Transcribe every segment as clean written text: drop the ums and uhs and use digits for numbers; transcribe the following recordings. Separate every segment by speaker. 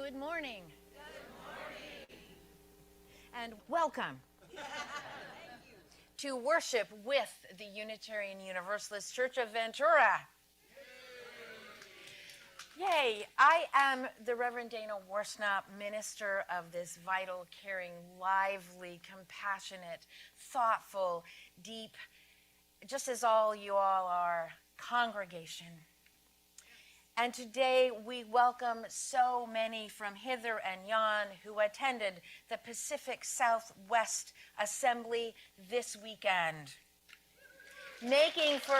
Speaker 1: Good morning. And welcome to worship with the Unitarian Universalist Church of Ventura. Yay! I am the Reverend Dana Worsnop, minister of this vital, caring, lively, compassionate, thoughtful, deep, just as all you all are, congregation. And today we welcome so many from hither and yon who attended the Pacific Southwest Assembly this weekend, making for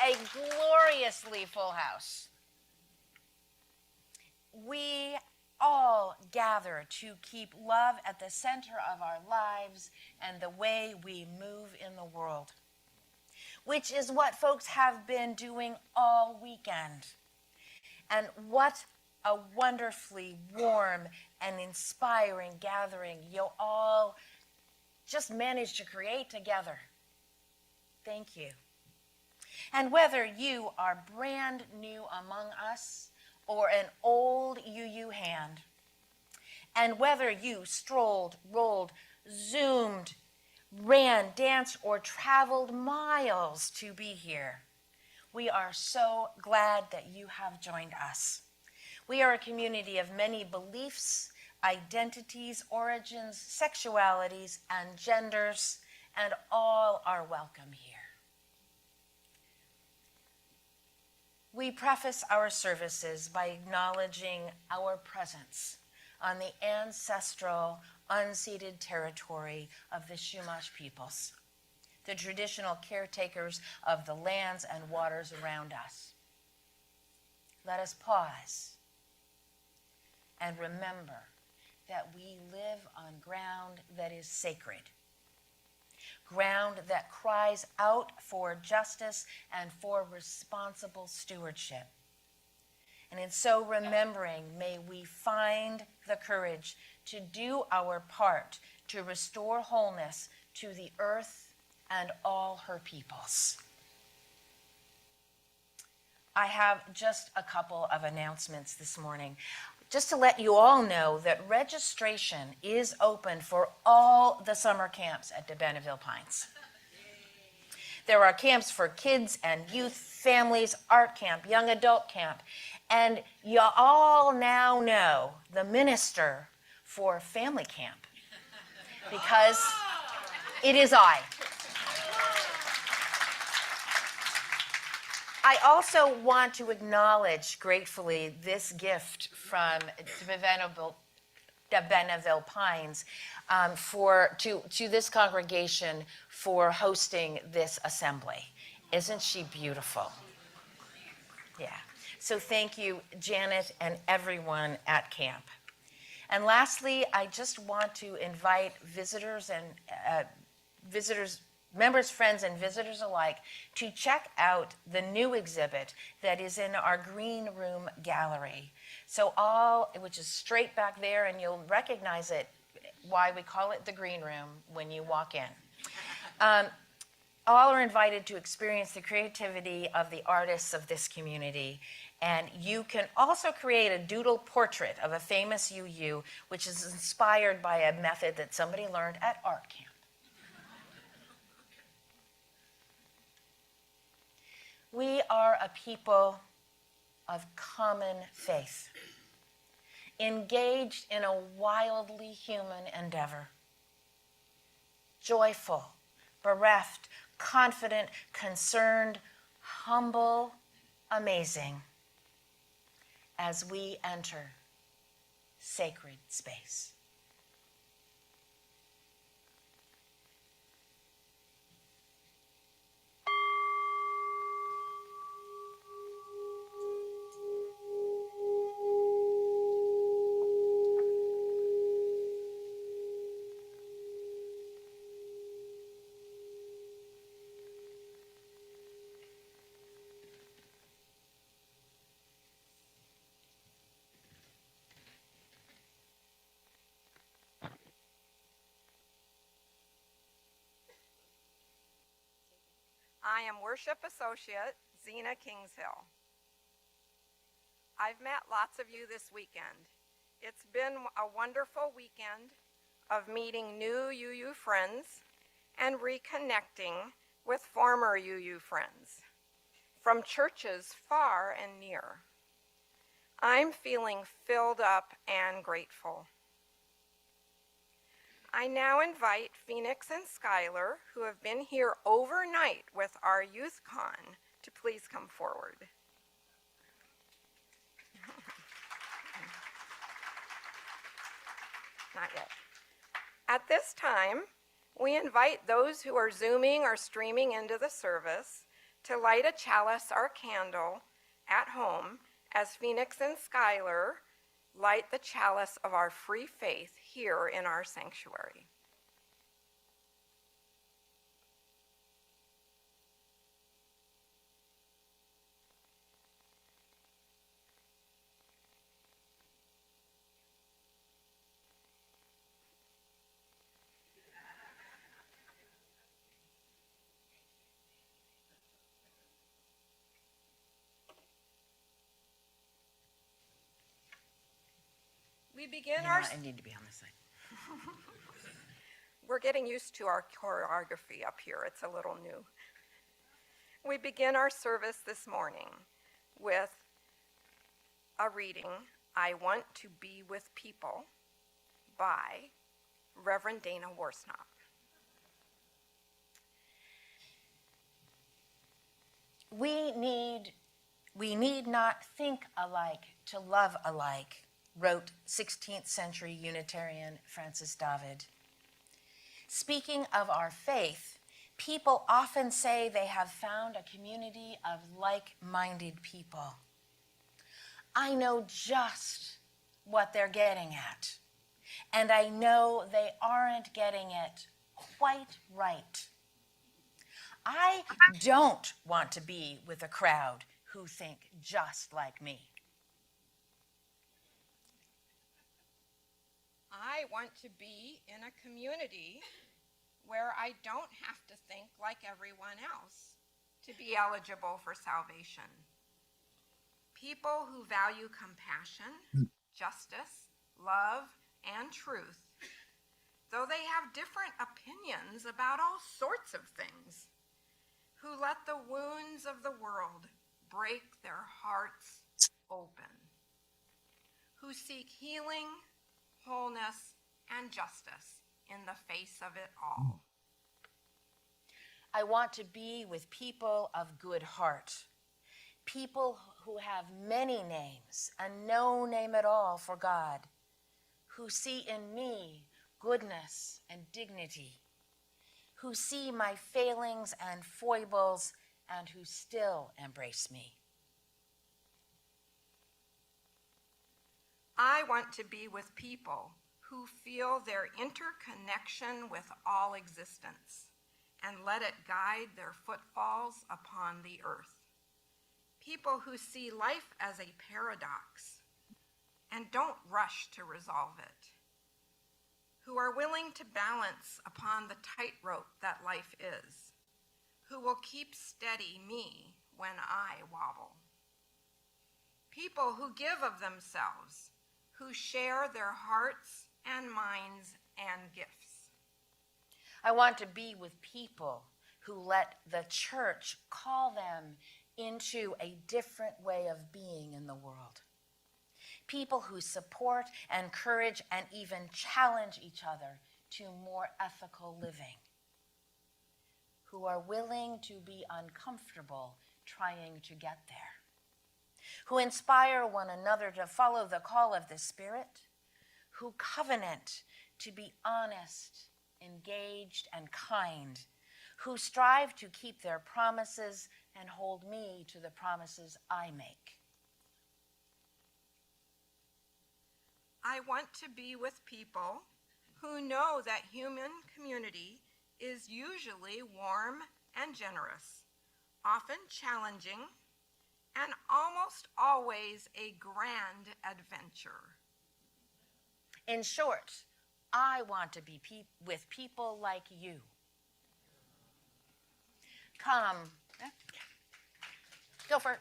Speaker 1: a gloriously full house. We all gather to keep love at the center of our lives and the way we move in the world, which is what folks have been doing all weekend. And what a wonderfully warm and inspiring gathering you all just managed to create together. Thank you. And whether you are brand new among us or an old UU hand, and whether you strolled, rolled, zoomed, ran, danced, or traveled miles to be here, we are so glad that you have joined us. We are a community of many beliefs, identities, origins, sexualities, and genders, and all are welcome here. We preface our services by acknowledging our presence on the ancestral, unceded territory of the Chumash peoples, the traditional caretakers of the lands and waters around us. Let us pause and remember that we live on ground that is sacred, ground that cries out for justice and for responsible stewardship. And in so remembering, may we find the courage to do our part to restore wholeness to the earth and all her peoples. I have just a couple of announcements this morning. Just to let you all know that registration is open for all the summer camps at de Benneville Pines. There are camps for kids and youth, families, art camp, young adult camp, and you all now know the minister for family camp, because it is I. I also want to acknowledge gratefully this gift from de Benneville Pines to this congregation for hosting this assembly. Isn't she beautiful? Yeah. So thank you, Janet, and everyone at camp. And lastly, I just want to invite members, friends, and visitors alike to check out the new exhibit that is in our green room gallery. So which is straight back there, and you'll recognize it, why we call it the green room when you walk in. All are invited to experience the creativity of the artists of this community. And you can also create a doodle portrait of a famous UU, which is inspired by a method that somebody learned at art camp. We are a people of common faith, engaged in a wildly human endeavor, joyful, bereft, confident, concerned, humble, amazing, as we enter sacred space.
Speaker 2: I am Worship Associate Zena Kingshill. I've met lots of you this weekend, It's been a wonderful weekend of meeting new UU friends and reconnecting with former UU friends from churches far and near. I'm feeling filled up and grateful. I now invite Phoenix and Skylar, who have been here overnight with our Youth Con, to please come forward. Not yet. At this time, we invite those who are Zooming or streaming into the service to light a chalice or candle at home as Phoenix and Skylar light the chalice of our free faith here in our sanctuary. We begin our...
Speaker 1: I need to be on this side.
Speaker 2: We're getting used to our choreography up here. It's a little new. We begin our service this morning with a reading, I Want to Be with People, by Reverend Dana Worsnop.
Speaker 1: We need not think alike to love alike, wrote 16th century Unitarian Francis David. Speaking of our faith, people often say they have found a community of like-minded people. I know just what they're getting at, and I know they aren't getting it quite right. I don't want to be with a crowd who think just like me.
Speaker 2: I want to be in a community where I don't have to think like everyone else to be eligible for salvation. People who value compassion, justice, love, and truth, though they have different opinions about all sorts of things, who let the wounds of the world break their hearts open, who seek healing, wholeness, and justice in the face of it all.
Speaker 1: I want to be with people of good heart, people who have many names and no name at all for God, who see in me goodness and dignity, who see my failings and foibles and who still embrace me.
Speaker 2: I want to be with people who feel their interconnection with all existence and let it guide their footfalls upon the earth. People who see life as a paradox and don't rush to resolve it, who are willing to balance upon the tightrope that life is, who will keep steady me when I wobble. People who give of themselves, who share their hearts and minds and gifts.
Speaker 1: I want to be with people who let the church call them into a different way of being in the world. People who support, encourage, and even challenge each other to more ethical living. Who are willing to be uncomfortable trying to get there. Who inspire one another to follow the call of the Spirit. Who covenant to be honest, engaged, and kind. Who strive to keep their promises and hold me to the promises I make.
Speaker 2: I want to be with people who know that human community is usually warm and generous, often challenging, and almost always a grand adventure.
Speaker 1: In short, I want to be with people like you. Come, Gopher,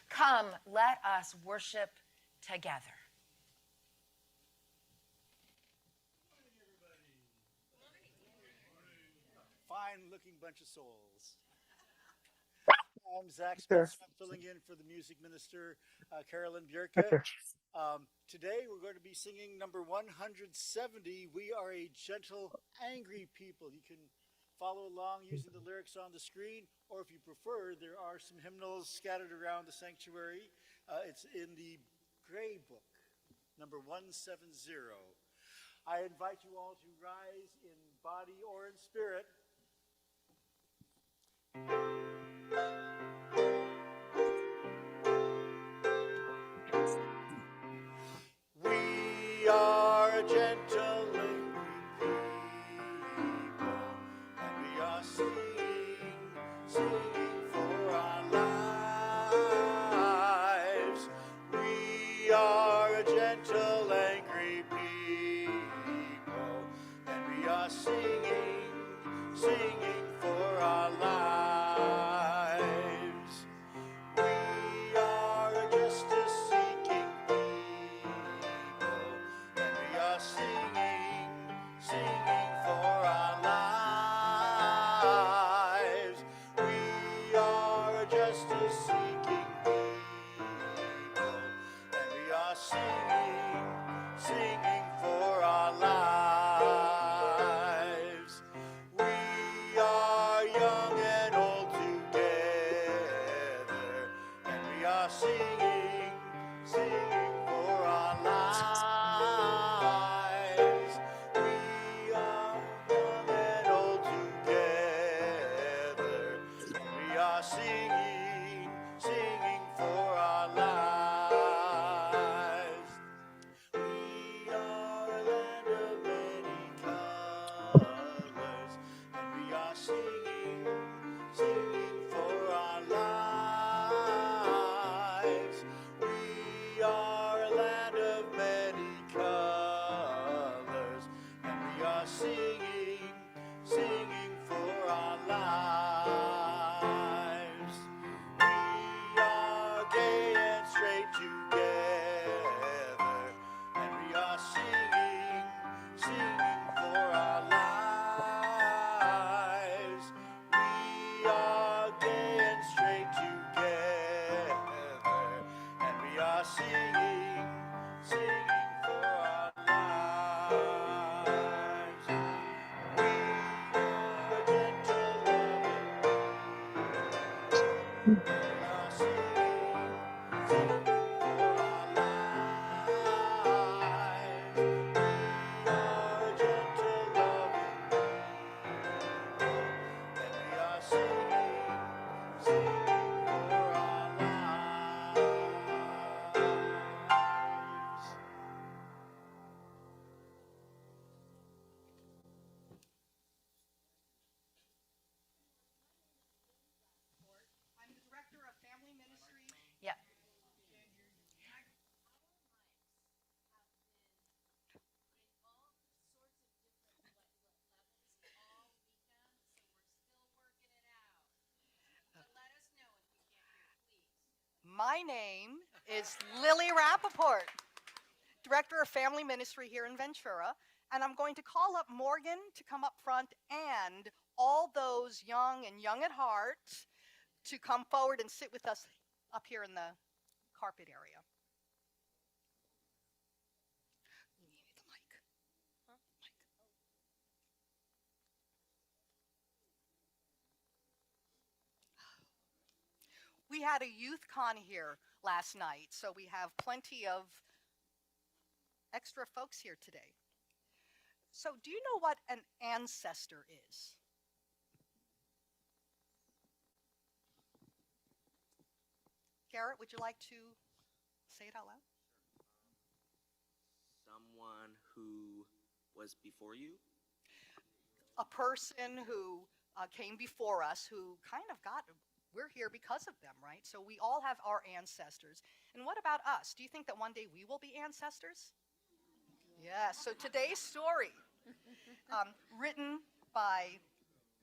Speaker 1: come, let us worship together.
Speaker 3: fine-looking bunch of souls. I'm Zach Spencer. I'm filling in for the music minister, Carolyn Bjerke. Today we're going to be singing number 170, We Are a Gentle, Angry People. You can follow along using the lyrics on the screen, or if you prefer, there are some hymnals scattered around the sanctuary. It's in the Gray Book, number 170. I invite you all to rise in body or in spirit. We are a gentle, angry people, and we are singing for our lives. We are a gentle, angry people, and we are singing for our lives. We are a justice-seeking people, and we are singing for our lives. We are a justice-seeking people, and we are singing for our lives. We are young and old together, and we are singing for our lives. We are young and old together, and we are singing for our lives. We are a land of many colors, and we are singing for our lives. We are a land of many colors, and we are singing for our lives. We are gay and straight together, and we are singing for our lives. We are gay and straight together, and we are singing for our lives. We are gentle, loving, we are singing for our lives. We are gentle, loving people, and we are singing for our lives.
Speaker 2: I'm the director of family ministry.
Speaker 1: Yeah.
Speaker 4: My name is Lily Rappaport, Director of Family Ministry here in Ventura, and I'm going to call up Morgan to come up front and all those young and young at heart to come forward and sit with us up here in the carpet area. You need the mic. Huh? Mic. We had a youth con here last night, so we have plenty of extra folks here today. So, do you know what an ancestor is? Garrett, would you like to say it out loud?
Speaker 5: Someone who was before you?
Speaker 4: A person who came before us who kind of we're here because of them, right? So we all have our ancestors. And what about us? Do you think that one day we will be ancestors? Yeah, so today's story, written by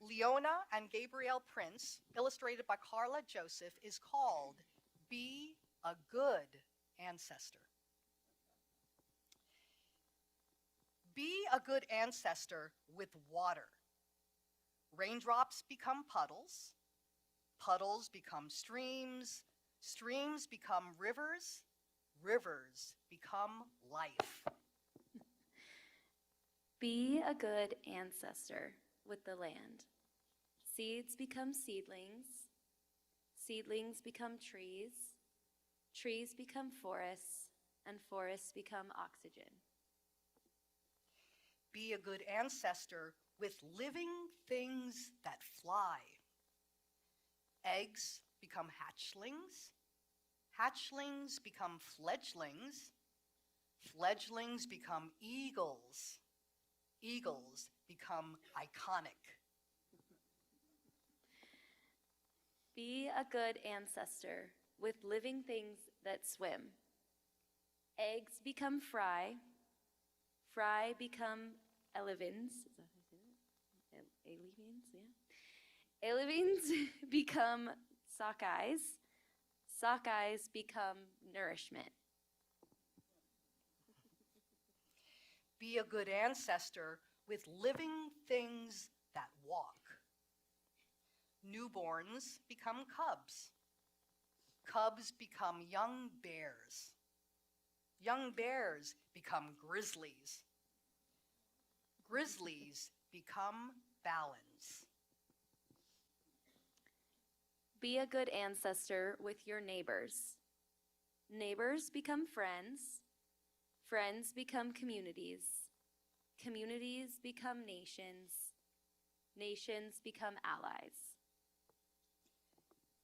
Speaker 4: Leona and Gabrielle Prince, illustrated by Carla Joseph, is called Be a Good Ancestor. Be a good ancestor with water. Raindrops become puddles. Puddles become streams. Streams become rivers. Rivers become life.
Speaker 6: Be a good ancestor with the land. Seeds become seedlings. Seedlings become trees. Trees become forests, and forests become oxygen.
Speaker 4: Be a good ancestor with living things that fly. Eggs become hatchlings. Hatchlings become fledglings. Fledglings become eagles. Eagles become iconic.
Speaker 6: Be a good ancestor with living things that swim. Eggs become fry. Fry become elevins. Is that how you say that? Alevins, yeah. Alevins become sockeyes. Sockeyes become nourishment.
Speaker 4: Be a good ancestor with living things that walk. Newborns become cubs. Cubs become young bears. Young bears become grizzlies. Grizzlies become balance.
Speaker 6: Be a good ancestor with your neighbors. Neighbors become friends. Friends become communities. Communities become nations. Nations become allies.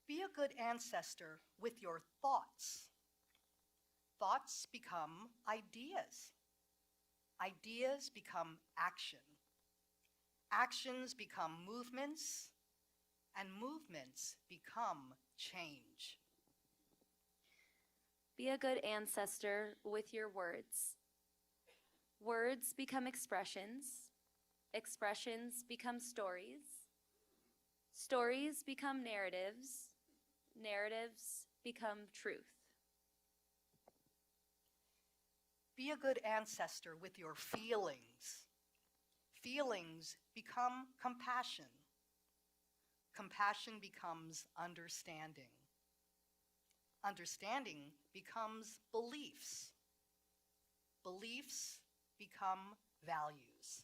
Speaker 4: Be a good ancestor with your thoughts. Thoughts become ideas. Ideas become action. Actions become movements, and movements become change.
Speaker 6: Be a good ancestor with your words. Words become expressions. Expressions become stories. Stories become narratives. Narratives become truth.
Speaker 4: Be a good ancestor with your feelings. Feelings become compassion. Compassion becomes understanding. Understanding becomes beliefs. Beliefs become values.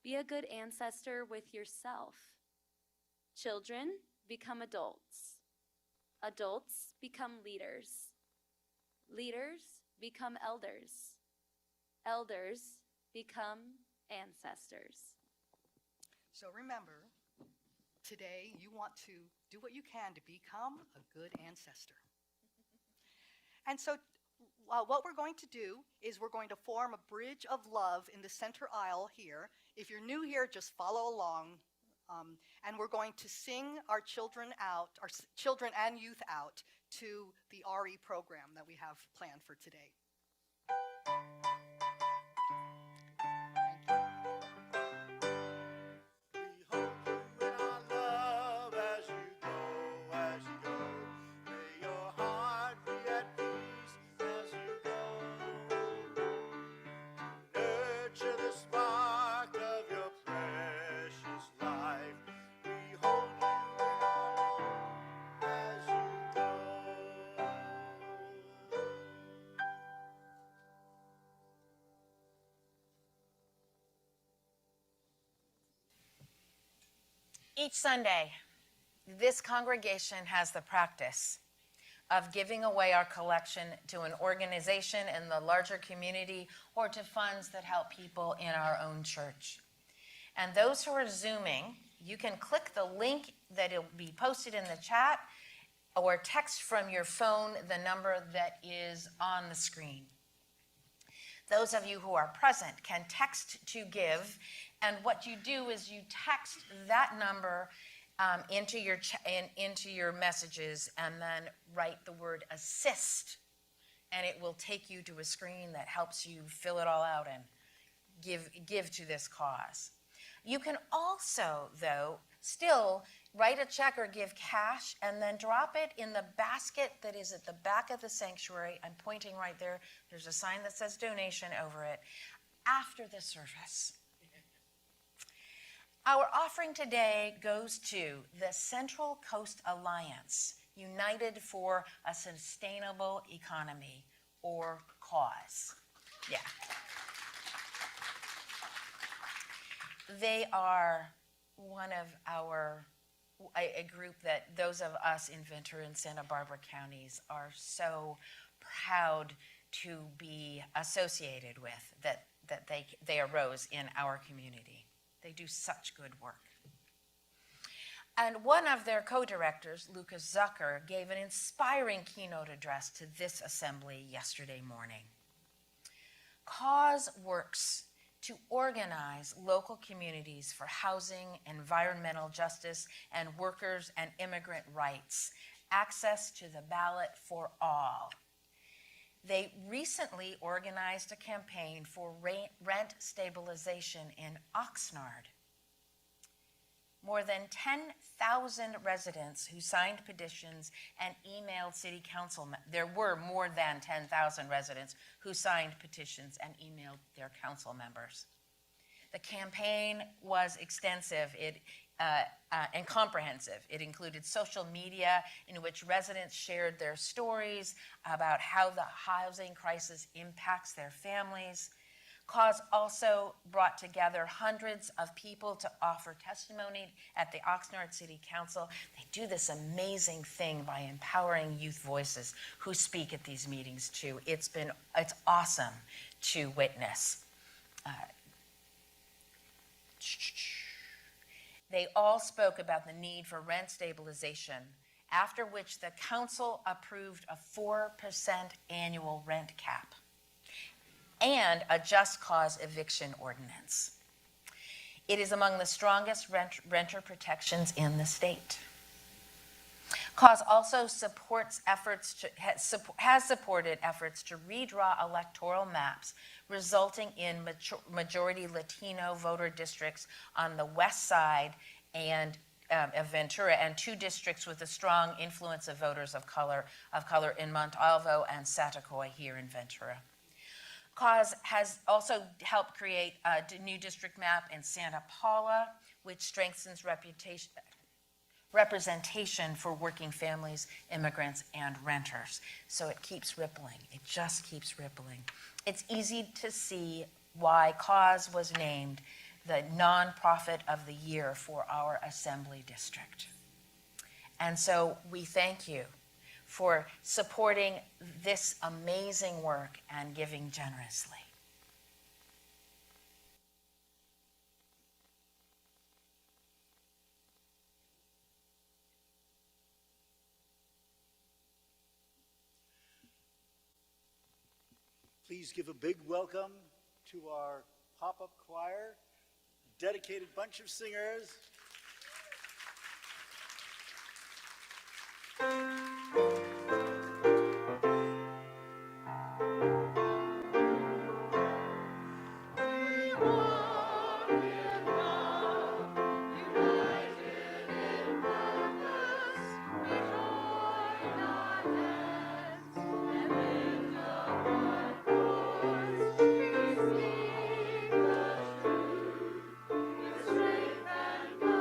Speaker 6: Be a good ancestor with yourself. Children become adults. Adults become leaders. Leaders become elders. Elders become ancestors.
Speaker 4: So remember, today you want to do what you can to become a good ancestor. And so what we're going to do is we're going to form a bridge of love in the center aisle here. If you're new here, just follow along. And we're going to sing our children out, our children and youth out to the RE program that we have planned for today.
Speaker 3: We hold you in our love as you go. May your heart be at peace as you go. Nurture the spark of your precious life. We hold you in our love as you go.
Speaker 1: Each Sunday, this congregation has the practice of giving away our collection to an organization in the larger community or to funds that help people in our own church. And those who are Zooming, you can click the link that will be posted in the chat or text from your phone the number that is on the screen. Those of you who are present can text to give, and what you do is you text that number into your messages and then write the word assist, and it will take you to a screen that helps you fill it all out and give to this cause. You can also, though, still write a check or give cash and then drop it in the basket that is at the back of the sanctuary. I'm pointing right there. There's a sign that says donation over it after the service. Our offering today goes to the Central Coast Alliance, United for a Sustainable Economy, or CAUSE. Yeah. They are one of a group that those of us in Ventura and Santa Barbara counties are so proud to be associated with, that they arose in our community. They do such good work. And one of their co-directors, Lucas Zucker, gave an inspiring keynote address to this assembly yesterday morning. CAUSE works to organize local communities for housing, environmental justice, and workers and immigrant rights, access to the ballot for all. They recently organized a campaign for rent stabilization in Oxnard. More than 10,000 residents who signed petitions and emailed city council. There were more than 10,000 residents who signed petitions and emailed their council members. The campaign was extensive and comprehensive. It included social media in which residents shared their stories about how the housing crisis impacts their families. CAUSE also brought together hundreds of people to offer testimony at the Oxnard City Council. They do this amazing thing by empowering youth voices who speak at these meetings too. It's awesome to witness. They all spoke about the need for rent stabilization, after which the council approved a 4% annual rent cap and a just cause eviction ordinance. It is among the strongest renter protections in the state. CAUSE also has supported efforts to redraw electoral maps, resulting in majority Latino voter districts on the west side and of Ventura, and 2 districts with a strong influence of voters of color in Montalvo and Satacoy here in Ventura. CAUSE has also helped create a new district map in Santa Paula, which strengthens representation for working families, immigrants, and renters. So it keeps rippling. It just keeps rippling. It's easy to see why CAUSE was named the nonprofit of the year for our assembly district. And so we thank you for supporting this amazing work and giving generously.
Speaker 3: Please give a big welcome to our pop-up choir, a dedicated bunch of singers.
Speaker 7: Strength and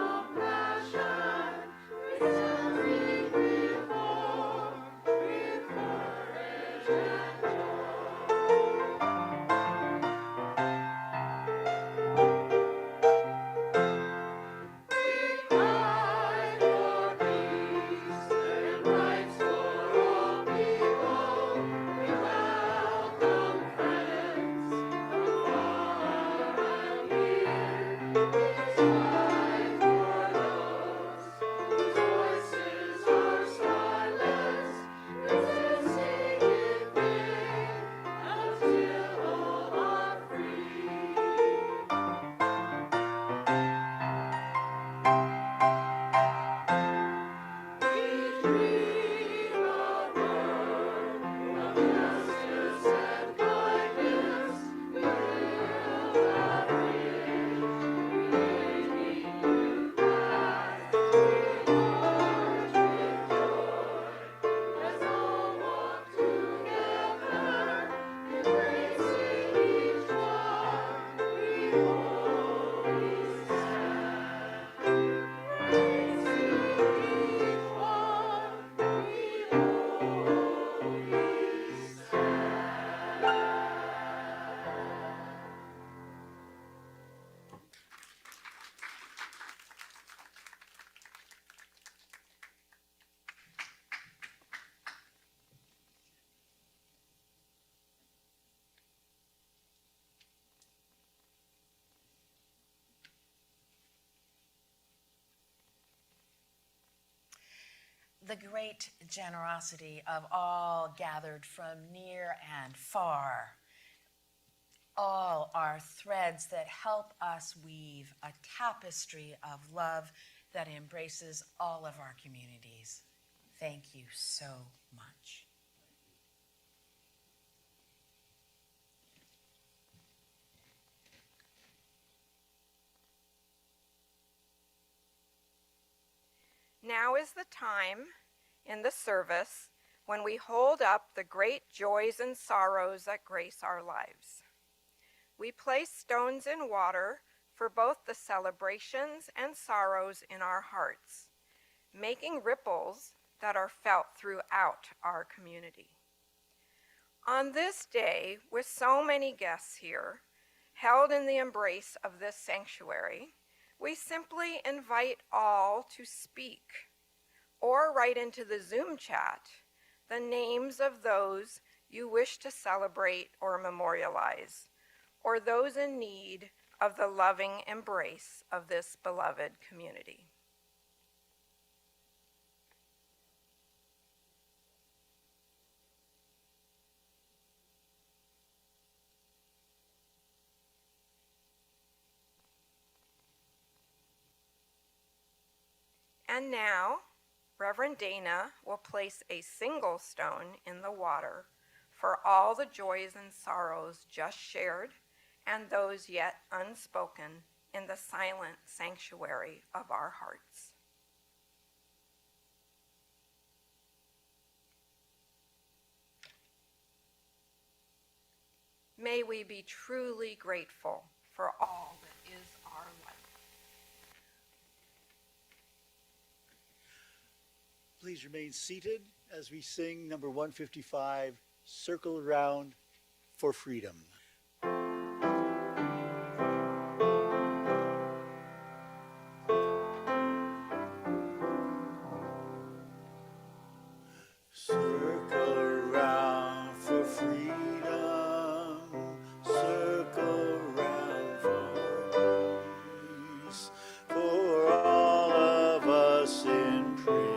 Speaker 1: the great generosity of all gathered from near and far. All are threads that help us weave a tapestry of love that embraces all of our communities. Thank you so much.
Speaker 2: Now is the time in the service when we hold up the great joys and sorrows that grace our lives. We place stones in water for both the celebrations and sorrows in our hearts, making ripples that are felt throughout our community. On this day, with so many guests here, held in the embrace of this sanctuary, we simply invite all to speak or write into the Zoom chat the names of those you wish to celebrate or memorialize, or those in need of the loving embrace of this beloved community. And now, Reverend Dana will place a single stone in the water for all the joys and sorrows just shared and those yet unspoken in the silent sanctuary of our hearts. May we be truly grateful for all that is our life.
Speaker 3: Please remain seated as we sing number 155, Circle Around for Freedom. Circle around for freedom, circle around for peace, for all of us imprisoned,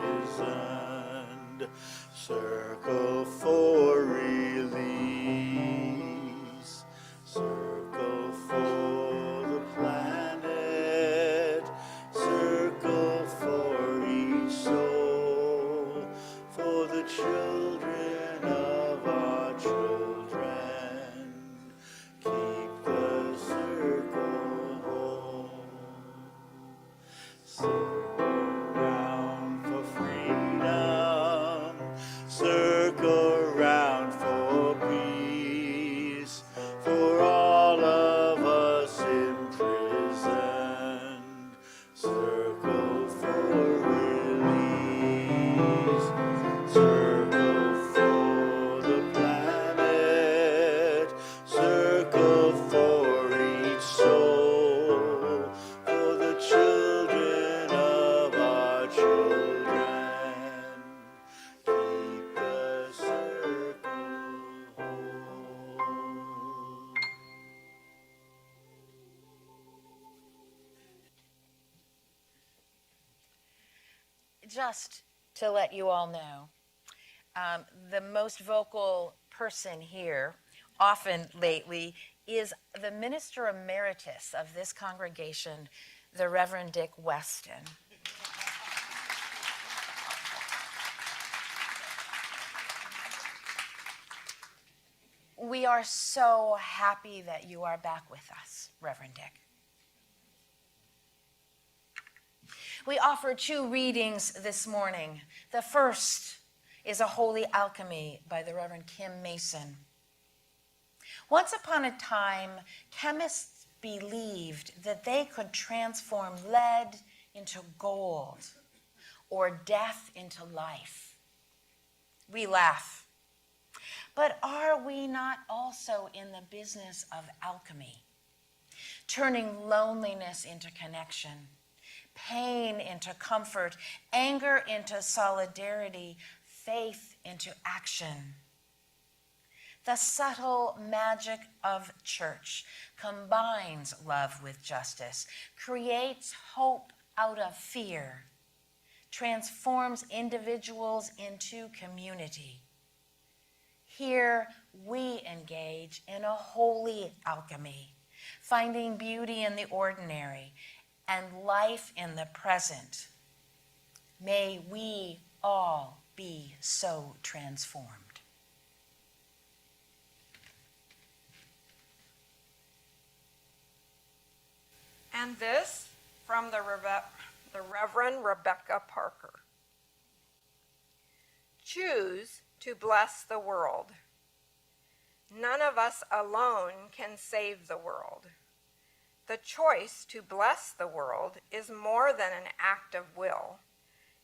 Speaker 3: circle for release, circle for the planet, circle for each soul, for the children of our children, keep the circle whole. Circle round for freedom, circle round for peace, for all of us imprisoned, circle for release, circle for the planet, circle for each soul, for the children of our children, keep the circle whole.
Speaker 1: Just to let you all know, the most vocal person here, often lately, is the minister emeritus of this congregation, the Reverend Dick Weston. We are so happy that you are back with us, Reverend Dick. We offer 2 readings this morning. The first is A Holy Alchemy by the Reverend Kim Mason. Once upon a time, chemists believed that they could transform lead into gold or death into life. We laugh. But are we not also in the business of alchemy, turning loneliness into connection, pain into comfort, anger into solidarity, faith into action? The subtle magic of church combines love with justice, creates hope out of fear, transforms individuals into community. Here, we engage in a holy alchemy, finding beauty in the ordinary and life in the present. May we all be so transformed.
Speaker 2: And this from the Reverend Rebecca Parker. Choose to bless the world. None of us alone can save the world. The choice to bless the world is more than an act of will,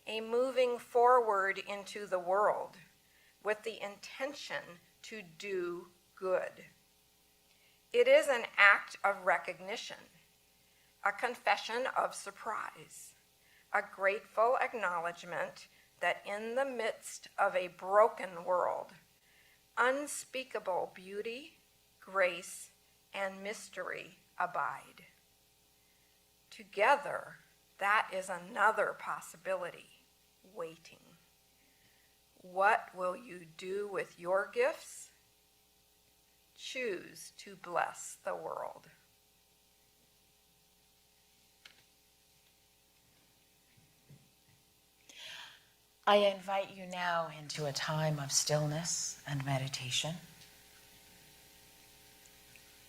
Speaker 2: a moving forward into the world with the intention to do good. It is an act of recognition, a confession of surprise, a grateful acknowledgement that in the midst of a broken world, unspeakable beauty, grace, and mystery abide. Together, that is another possibility waiting. What will you do with your gifts? Choose to bless the world.
Speaker 1: I invite you now into a time of stillness and meditation.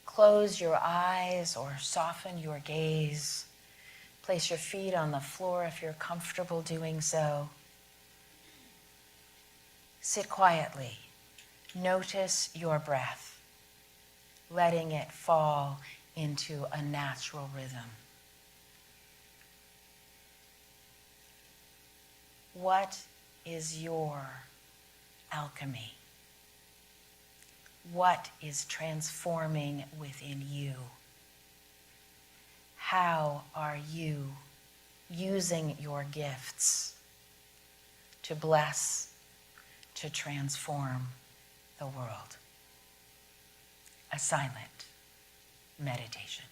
Speaker 1: Close your eyes or soften your gaze. Place your feet on the floor if you're comfortable doing so. Sit quietly. Notice your breath, letting it fall into a natural rhythm. What is your alchemy? What is transforming within you? How are you using your gifts to bless, to transform the world? A silent meditation.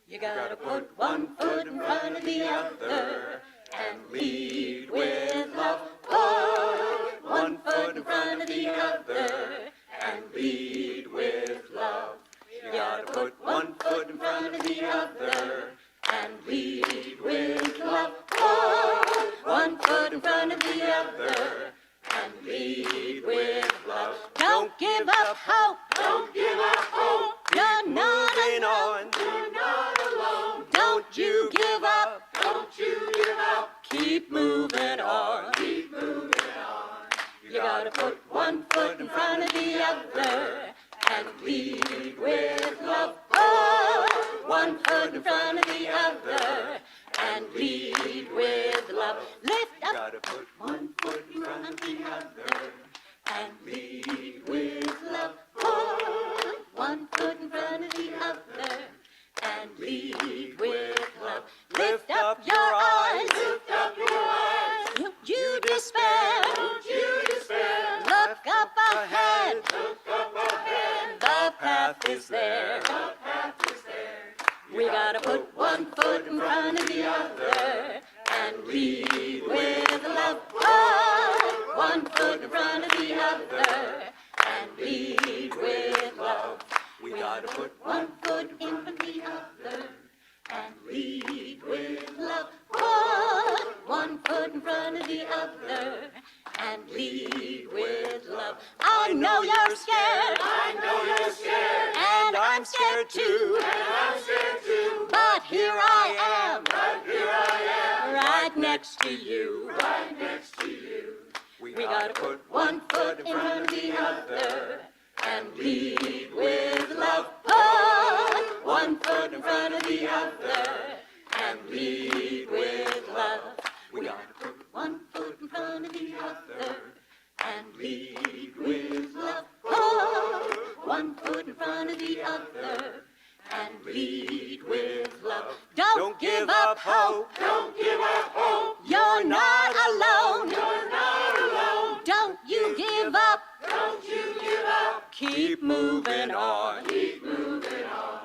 Speaker 7: You gotta put one foot in front of the other and lead with love. Put one foot in front of the other and lead with love. You gotta put one foot in front of the other and lead with love. Put one foot in front of the other and lead with love. Don't give up hope. Don't give up hope. You're not alone. You're not alone. Don't you give up. Don't you give up. Keep moving on. Keep moving on. You gotta put one foot in front of the other and lead with love. Put one foot in front of the other and lead with love. Lift up. Gotta put one foot in front of the other and lead with love. Put one foot in front of the other and lead with love. Lift up your eyes. Lift up your eyes. Don't you despair. Don't you despair. Look up ahead. Look up ahead. The path is there. The path is there. We gotta put one foot in front of the other and lead with love. Put one foot in front of the other and lead with love. We gotta put one foot in front of the other and lead with love. Put one foot in front of the other and lead with love. I know you're scared. I know you're scared. And I'm scared too. And I'm scared too. But here I am. But here I am. Right next to you. Right next to you. We gotta put one foot in front of the other and lead with love. Put one foot in front of the other and lead with love. We gotta put one foot in front of the other and lead with love. Put one foot in front of the other and lead with love. Don't give up hope. Don't give up hope. You're not alone. You're not alone. Don't you give up. Don't you give up. Keep moving on. Keep moving on.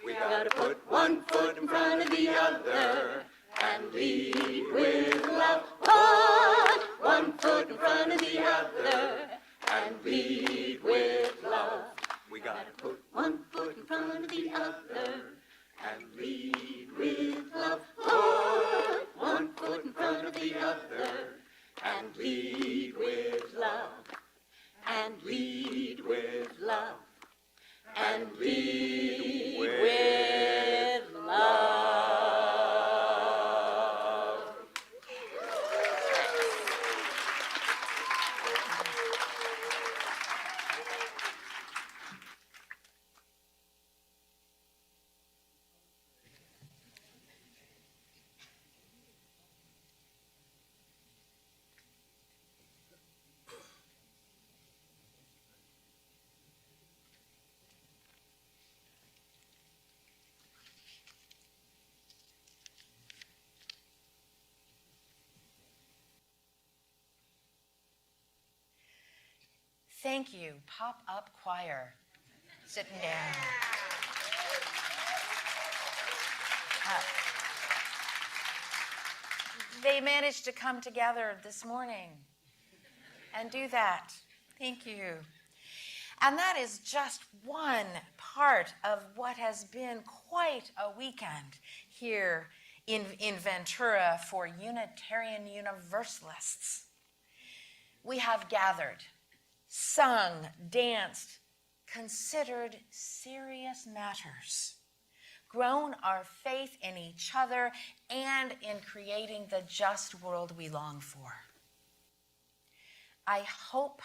Speaker 7: We gotta put one foot in front of the other and lead with love. Put one foot in front of the other and lead with love. We gotta put one foot in front of the other and lead with love. Put one foot in front of the other and lead with love. And lead with love. And lead with love.
Speaker 1: Thank you, Pop-Up Choir. Sitting down. They managed to come together this morning and do that. Thank you. And that is just one part of what has been quite a weekend here in Ventura for Unitarian Universalists. We have gathered, sung, danced, considered serious matters, grown our faith in each other and in creating the just world we long for. I hope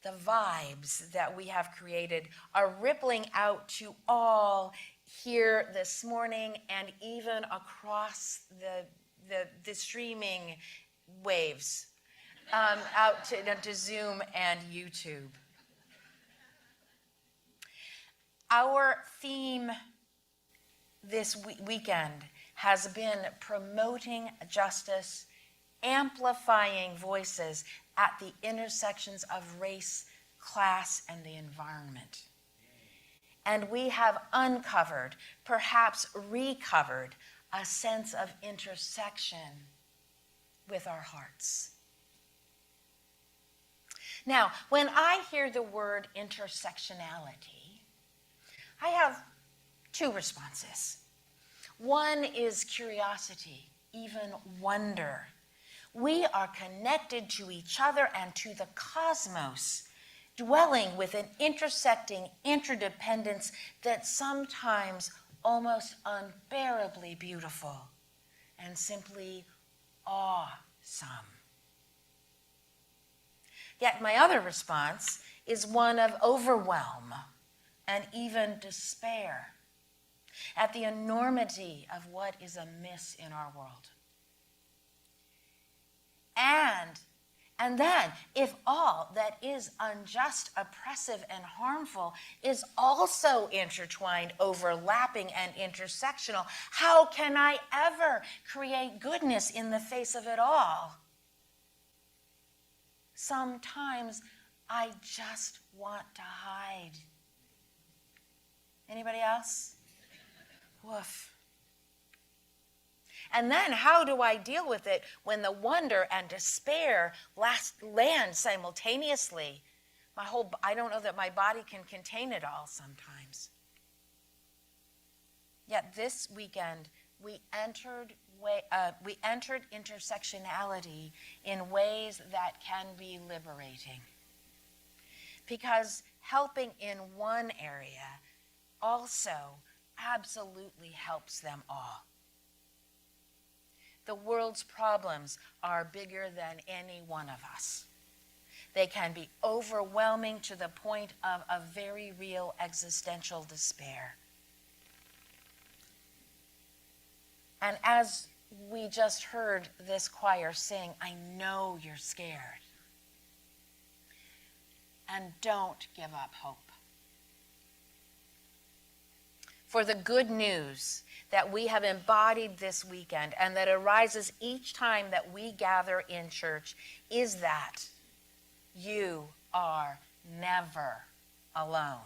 Speaker 1: the vibes that we have created are rippling out to all here this morning and even across the streaming waves out to Zoom and YouTube. Our theme this weekend has been promoting justice, amplifying voices at the intersections of race, class, and the environment. and we have uncovered, perhaps recovered, a sense of intersection with our hearts. Now, when I hear the word intersectionality, I have two responses. One is curiosity, even wonder. We are connected to each other and to the cosmos, dwelling with an intersecting interdependence that's sometimes almost unbearably beautiful and simply awesome. Yet my other response is one of overwhelm and even despair at the enormity of what is amiss in our world. And then, if all that is unjust, oppressive, and harmful is also intertwined, overlapping, and intersectional, how can I ever create goodness in the face of it all? Sometimes I just want to hide. Anybody else? Woof. And then how do I deal with it when the wonder and despair land simultaneously? I don't know that my body can contain it all sometimes. Yet this weekend, we entered intersectionality in ways that can be liberating. Because helping in one area also absolutely helps them all. The world's problems are bigger than any one of us. They can be overwhelming to the point of a very real existential despair. And as we just heard this choir sing, I know you're scared. And don't give up hope. For the good news that we have embodied this weekend and that arises each time that we gather in church is that you are never alone.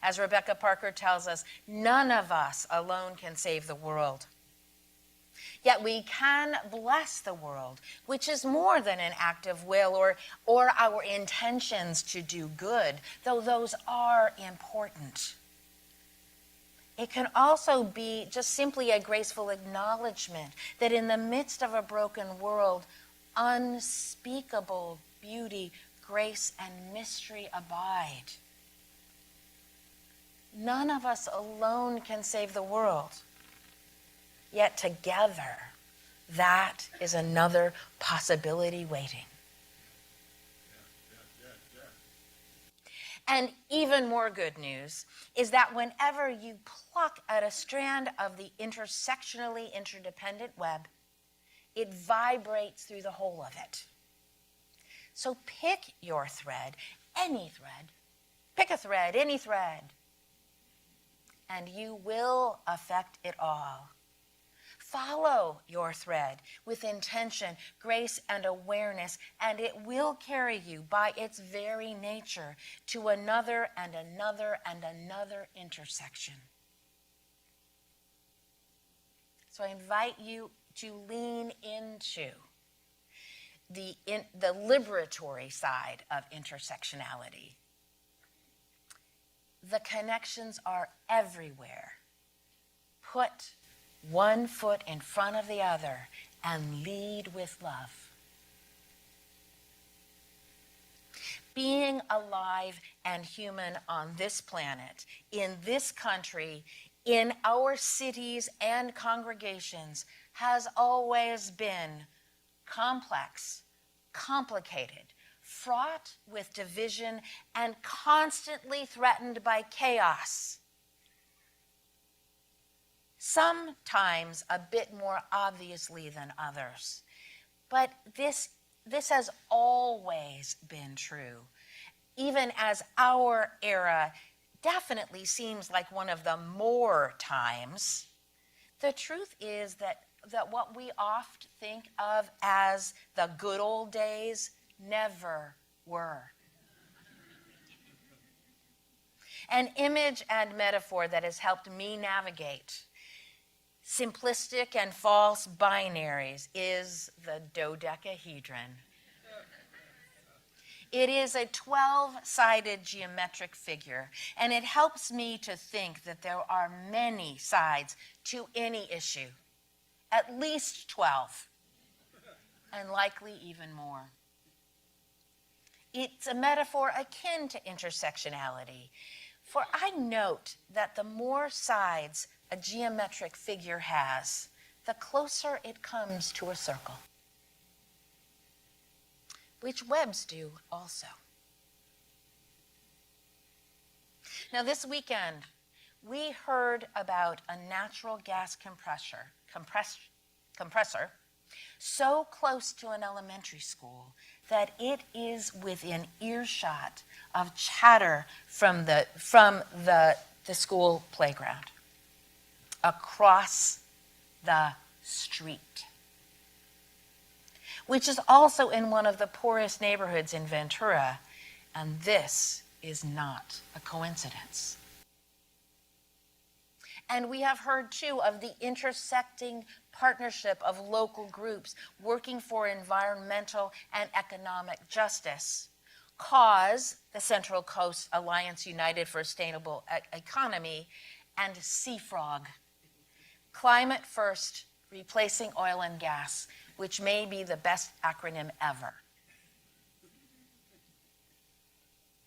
Speaker 1: As Rebecca Parker tells us, none of us alone can save the world. Yet we can bless the world, which is more than an act of will or our intentions to do good, though those are important. It can also be just simply a graceful acknowledgement that in the midst of a broken world, unspeakable beauty, grace, and mystery abide. None of us alone can save the world. Yet together, that is another possibility waiting. And even more good news is that whenever you pluck at a strand of the intersectionally interdependent web, it vibrates through the whole of it. So pick your thread, any thread. Pick a thread, any thread. And you will affect it all. Follow your thread with intention, grace, and awareness, and it will carry you by its very nature to another and another and another intersection. So I invite you to lean into the liberatory side of intersectionality. The connections are everywhere. Put one foot in front of the other and lead with love. Being alive and human on this planet, in this country, in our cities and congregations has always been complex, complicated, fraught with division, and constantly threatened by chaos. Sometimes a bit more obviously than others. But this has always been true, even as our era definitely seems like one of the more times. The truth is that what we oft think of as the good old days never were. An image and metaphor that has helped me navigate simplistic and false binaries is the dodecahedron. It is a 12-sided geometric figure, and it helps me to think that there are many sides to any issue, at least 12, and likely even more. It's a metaphor akin to intersectionality, for I note that the more sides a geometric figure has, the closer it comes to a circle, which webs do also. Now, this weekend, we heard about a natural gas compressor so close to an elementary school that it is within earshot of chatter from the school playground across the street, which is also in one of the poorest neighborhoods in Ventura, and this is not a coincidence. And we have heard, too, of the intersecting partnership of local groups working for environmental and economic justice. CAUSE, the Central Coast Alliance United for a Sustainable Economy, and CFROG, Climate First, Replacing Oil and Gas, which may be the best acronym ever.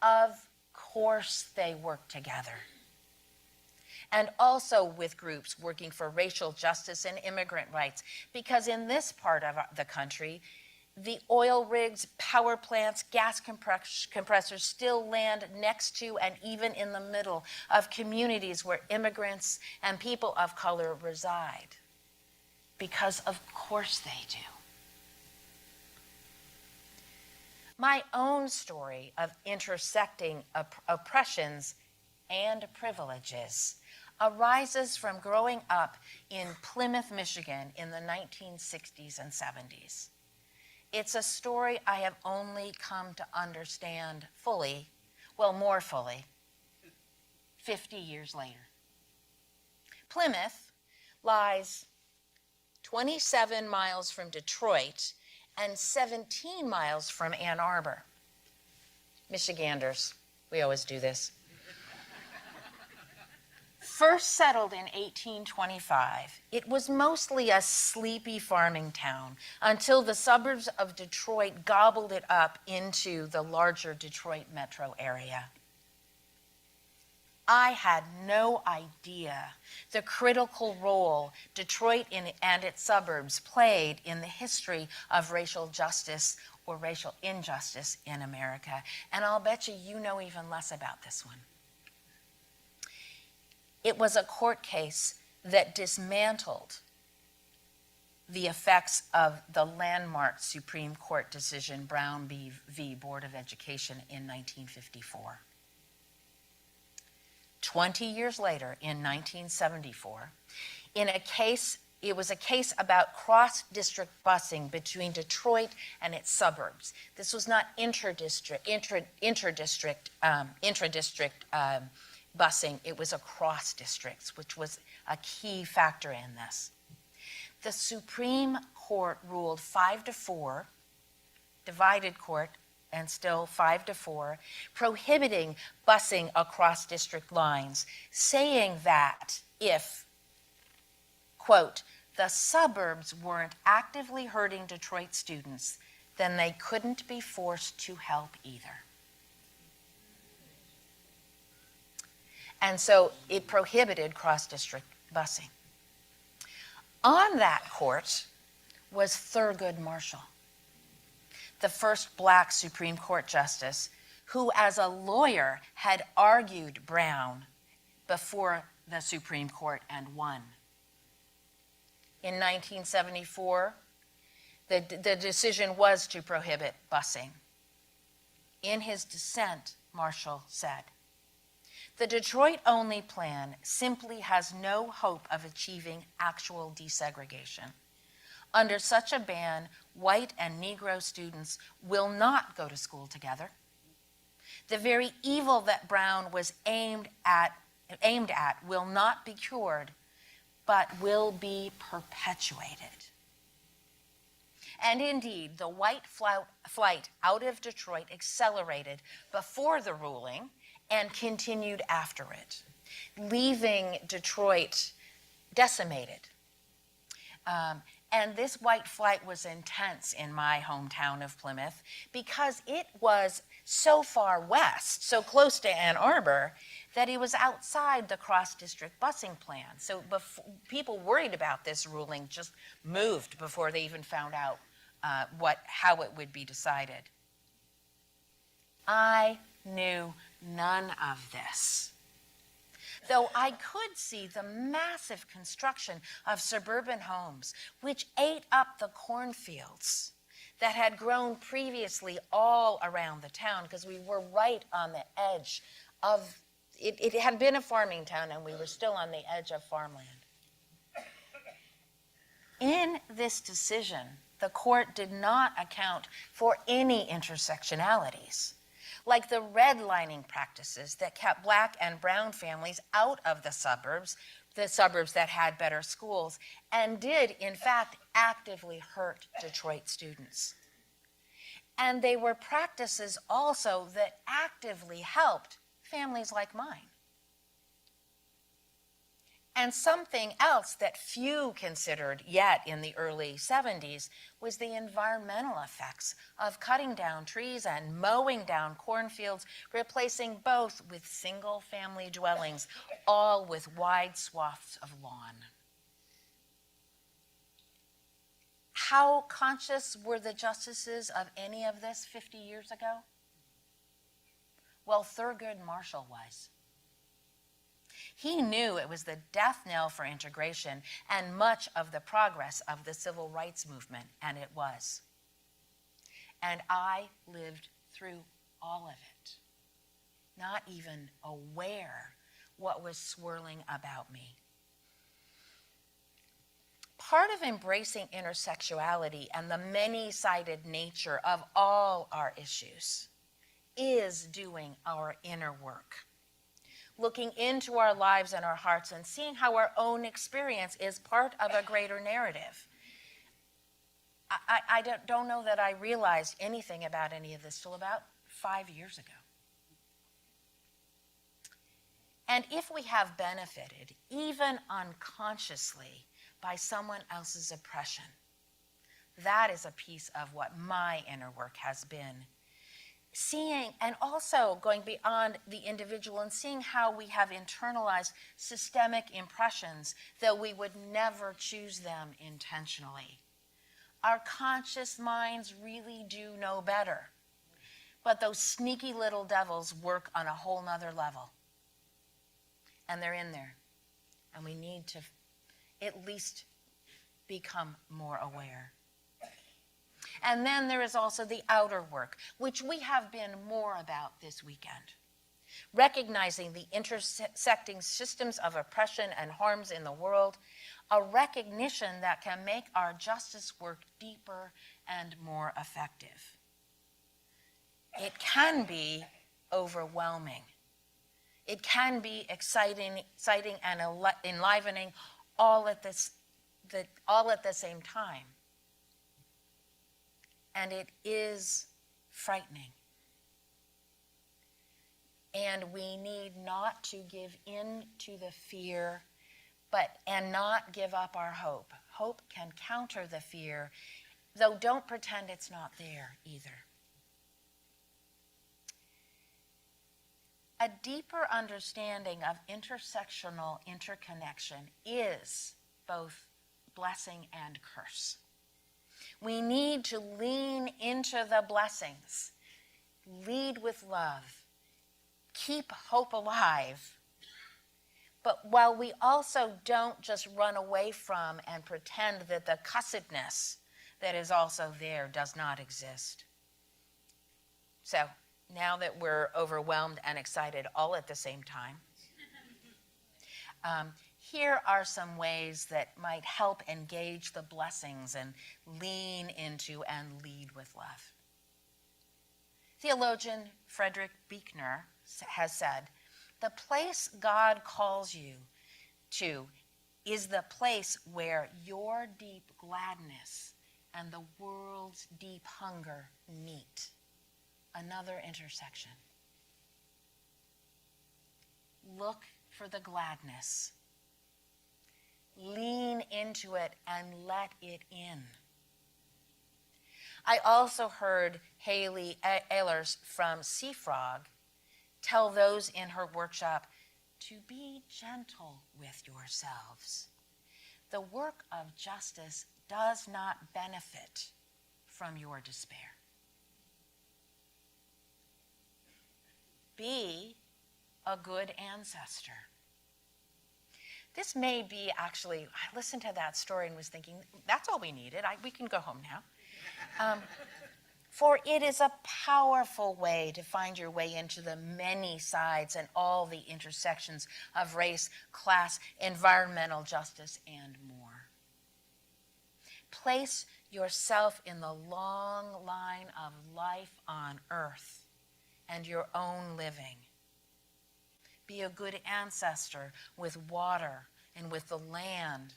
Speaker 1: Of course they work together. And also with groups working for racial justice and immigrant rights, because in this part of the country, the oil rigs, power plants, gas compressors still land next to and even in the middle of communities where immigrants and people of color reside, because of course they do. My own story of intersecting oppressions and privileges arises from growing up in Plymouth, Michigan in the 1960s and 70s. It's a story I have only come to understand fully, well, more fully, 50 years later. Plymouth lies 27 miles from Detroit and 17 miles from Ann Arbor. Michiganders, we always do this. First settled in 1825, it was mostly a sleepy farming town until the suburbs of Detroit gobbled it up into the larger Detroit metro area. I had no idea the critical role Detroit and its suburbs played in the history of racial justice or racial injustice in America, and I'll bet you know even less about this one. It was a court case that dismantled the effects of the landmark Supreme Court decision Brown v. Board of Education in 1954. 20 years later, in 1974, it was a case about cross-district busing between Detroit and its suburbs. This was not intradistrict busing, it was across districts, which was a key factor in this. The Supreme Court ruled 5-4, divided court, and still 5-4, prohibiting busing across district lines, saying that if, quote, the suburbs weren't actively hurting Detroit students, then they couldn't be forced to help either. And so it prohibited cross-district busing. On that court was Thurgood Marshall, the first black Supreme Court justice who, as a lawyer, had argued Brown before the Supreme Court and won. In 1974, the decision was to prohibit busing. In his dissent, Marshall said, "The Detroit-only plan simply has no hope of achieving actual desegregation. Under such a ban, white and Negro students will not go to school together. The very evil that Brown was aimed at will not be cured, but will be perpetuated. And indeed, the white flight out of Detroit accelerated before the ruling and continued after it, leaving Detroit decimated. And this white flight was intense in my hometown of Plymouth because it was so far west, so close to Ann Arbor, that it was outside the cross-district busing plan. So people worried about this ruling just moved before they even found out how it would be decided. I knew none of this, though I could see the massive construction of suburban homes, which ate up the cornfields that had grown previously all around the town, because we were right on the edge of it. It had been a farming town, and we were still on the edge of farmland. In this decision, the court did not account for any intersectionalities, like the redlining practices that kept Black and brown families out of the suburbs that had better schools, and did, in fact, actively hurt Detroit students. And they were practices also that actively helped families like mine. And something else that few considered yet in the early 70s was the environmental effects of cutting down trees and mowing down cornfields, replacing both with single-family dwellings, all with wide swaths of lawn. How conscious were the justices of any of this 50 years ago? Well, Thurgood Marshall was. He knew it was the death knell for integration and much of the progress of the civil rights movement, and it was. And I lived through all of it, not even aware what was swirling about me. Part of embracing intersexuality and the many-sided nature of all our issues is doing our inner work, looking into our lives and our hearts and seeing how our own experience is part of a greater narrative. I don't know that I realized anything about any of this till about 5 years ago. And if we have benefited, even unconsciously, by someone else's oppression, that is a piece of what my inner work has been. Seeing, and also going beyond the individual and seeing how we have internalized systemic impressions, though we would never choose them intentionally. Our conscious minds really do know better, but those sneaky little devils work on a whole nother level. And they're in there, and we need to at least become more aware. And then there is also the outer work, which we have been more about this weekend. Recognizing the intersecting systems of oppression and harms in the world, a recognition that can make our justice work deeper and more effective. It can be overwhelming. It can be exciting and enlivening all at the same time. And it is frightening. And we need not to give in to the fear, and not give up our hope. Hope can counter the fear, though don't pretend it's not there either. A deeper understanding of intersectional interconnection is both blessing and curse. We need to lean into the blessings, lead with love, keep hope alive. But while we also don't just run away from and pretend that the cussedness that is also there does not exist. So now that we're overwhelmed and excited all at the same time, here are some ways that might help engage the blessings and lean into and lead with love. Theologian Frederick Buechner has said, the place God calls you to is the place where your deep gladness and the world's deep hunger meet. Another intersection. Look for the gladness. Lean into it and let it in. I also heard Haley Ehlers from Sea Frog tell those in her workshop to be gentle with yourselves. The work of justice does not benefit from your despair. Be a good ancestor. This may be actually, I listened to that story and was thinking, that's all we needed. We can go home now. For it is a powerful way to find your way into the many sides and all the intersections of race, class, environmental justice, and more. Place yourself in the long line of life on earth and your own living. Be a good ancestor with water and with the land.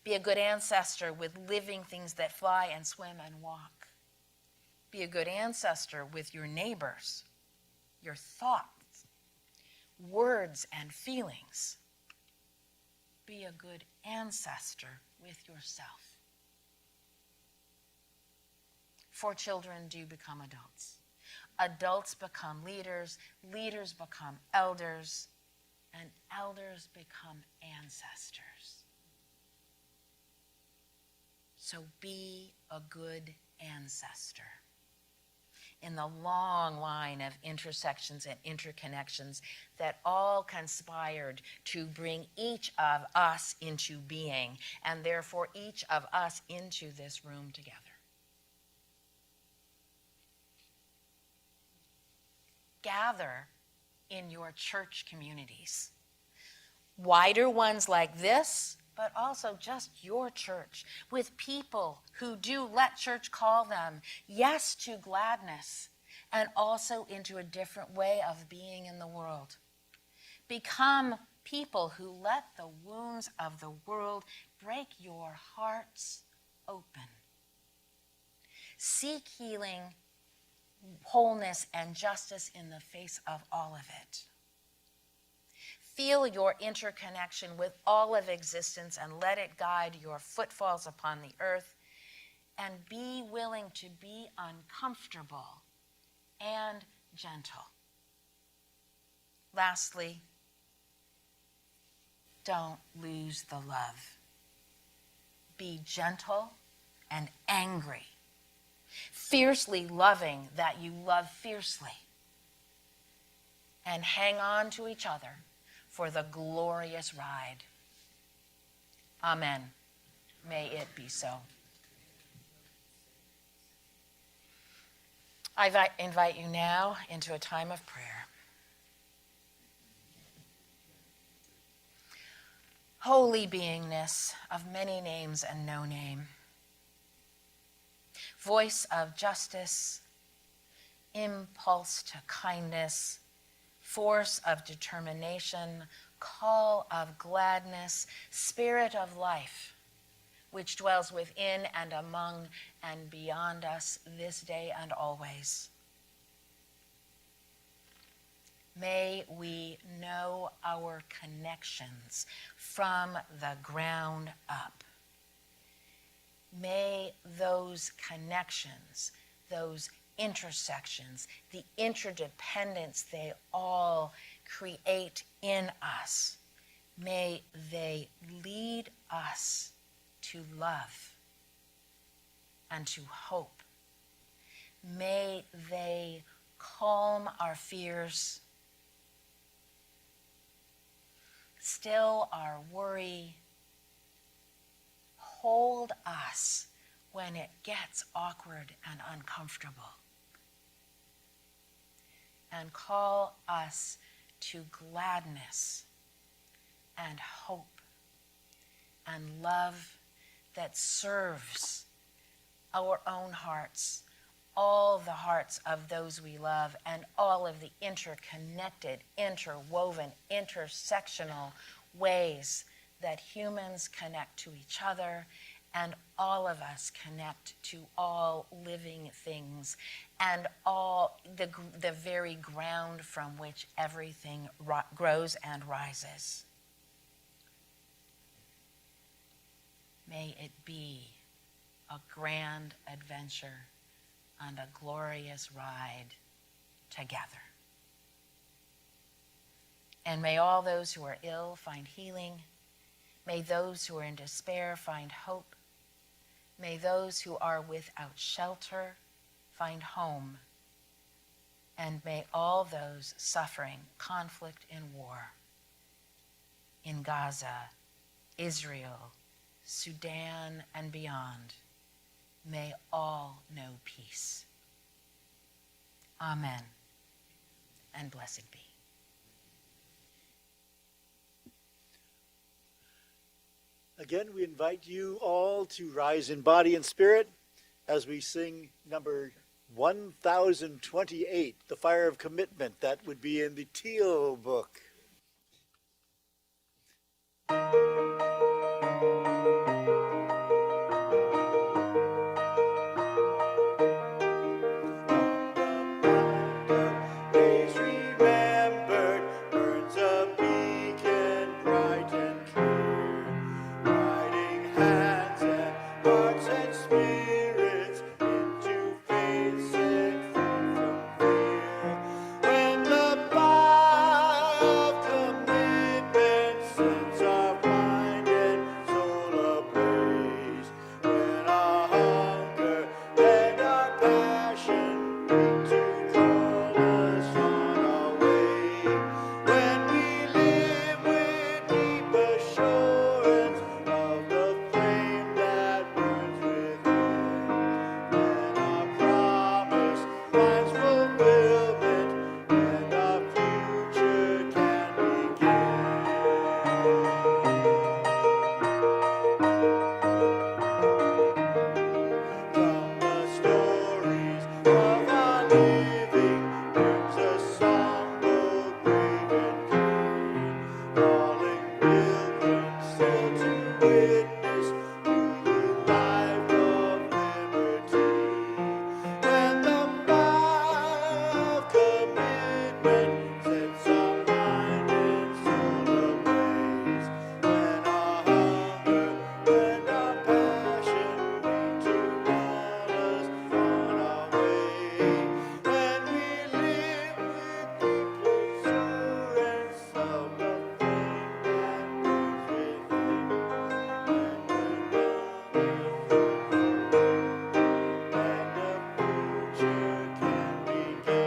Speaker 1: Be a good ancestor with living things that fly and swim and walk. Be a good ancestor with your neighbors, your thoughts, words, and feelings. Be a good ancestor with yourself. For children do become adults. Adults become leaders, leaders become elders, and elders become ancestors. So be a good ancestor in the long line of intersections and interconnections that all conspired to bring each of us into being, and therefore each of us into this room together. Gather in your church communities. Wider ones like this, but also just your church, with people who do let church call them, yes to gladness, and also into a different way of being in the world. Become people who let the wounds of the world break your hearts open. Seek healing, wholeness, and justice in the face of all of it. Feel your interconnection with all of existence and let it guide your footfalls upon the earth, and be willing to be uncomfortable and gentle. Lastly, don't lose the love. Be gentle and angry, fiercely loving that you love fiercely, and hang on to each other for the glorious ride. Amen. May it be so. I invite you now into a time of prayer. Holy beingness of many names and no name, voice of justice, impulse to kindness, force of determination, call of gladness, spirit of life, which dwells within and among and beyond us this day and always. May we know our connections from the ground up. May those connections, those intersections, the interdependence they all create in us, may they lead us to love and to hope. May they calm our fears, still our worry, hold us when it gets awkward and uncomfortable, and call us to gladness and hope and love that serves our own hearts, all the hearts of those we love and all of the interconnected, interwoven, intersectional ways that humans connect to each other and all of us connect to all living things and all the very ground from which everything grows and rises. May it be a grand adventure and a glorious ride together. And may all those who are ill find healing. May those who are in despair find hope. May those who are without shelter find home. And may all those suffering conflict and war in Gaza, Israel, Sudan, and beyond, may all know peace. Amen, and blessed be.
Speaker 3: Again, we invite you all to rise in body and spirit as we sing number 1028, The Fire of Commitment. That would be in the Teal book. Days remembered, burns a beacon bright and clear, guiding hands and hearts and spirits into faith set free from fear. When the fire of commitment sets our mind and soul ablaze, when our hunger and our passion meet to call us on our way, when we live with deep assurance of the flame that burns within, when our promise finds fulfillment and our future can begin. From the stories of our living, there's a song both brave and clear, calling pilgrims still to witness to the life of liberty. When the fire of commitment sets our mind and soul ablaze, when our hunger and our passion meet to call us on our way, when we live with deep assurance of the flame that burns within, and the future can begin.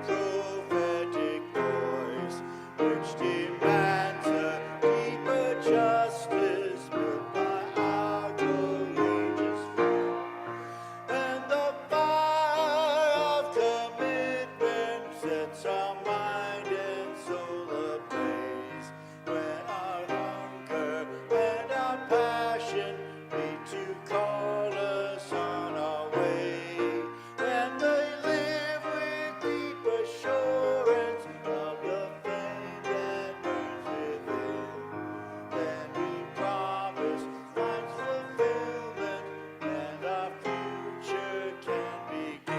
Speaker 3: Prophetic voice which demands a deeper justice built by our courageous friend. And the fire of commitment sets our mind and soul ablaze, when our hunger and our passion meet to call us on our way, when they live with deep assurance of the flame that burns within, then we promise finds fulfillment and our future can begin.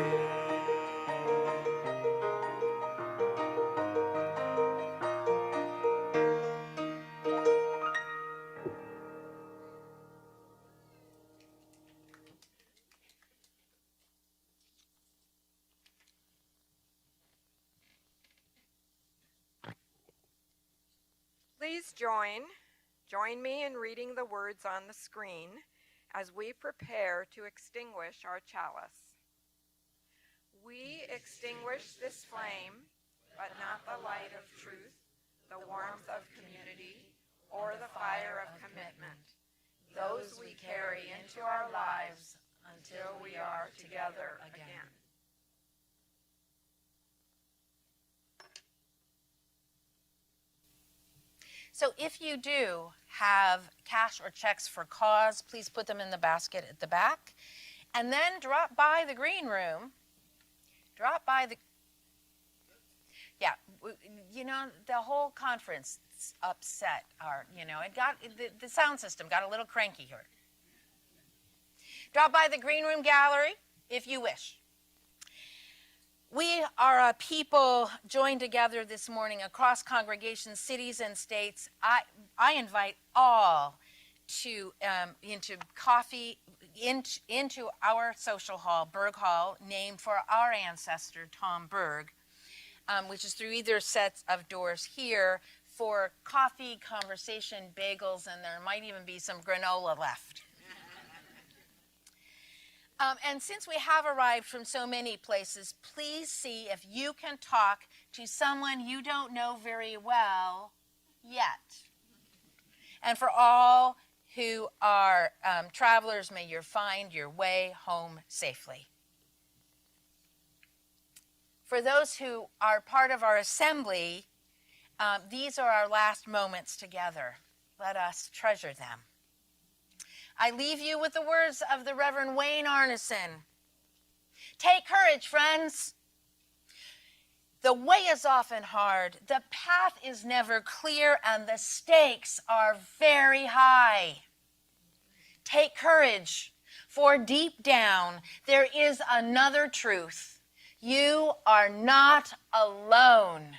Speaker 2: Please join me in reading the words on the screen as we prepare to extinguish our chalice. We extinguish this flame, but not the light of truth, the warmth of community, or the fire of commitment. Those we carry into our lives until we are together again.
Speaker 1: So if you do have cash or checks for cause, please put them in the basket at the back. And then drop by the green room. Drop by the, yeah, you know, the whole conference upset our, you know, the sound system got a little cranky here. Drop by the green room gallery if you wish. We are a people joined together this morning across congregations, cities, and states. I invite all to into coffee into our social hall, Berg Hall, named for our ancestor Tom Berg, which is through either sets of doors here for coffee, conversation, bagels, and there might even be some granola left. And since we have arrived from so many places, please see if you can talk to someone you don't know very well yet. And for all who are travelers, may you find your way home safely. For those who are part of our assembly, these are our last moments together. Let us treasure them. I leave you with the words of the Reverend Wayne Arneson. Take courage, friends. The way is often hard, the path is never clear, and the stakes are very high. Take courage, for deep down there is another truth. You are not alone.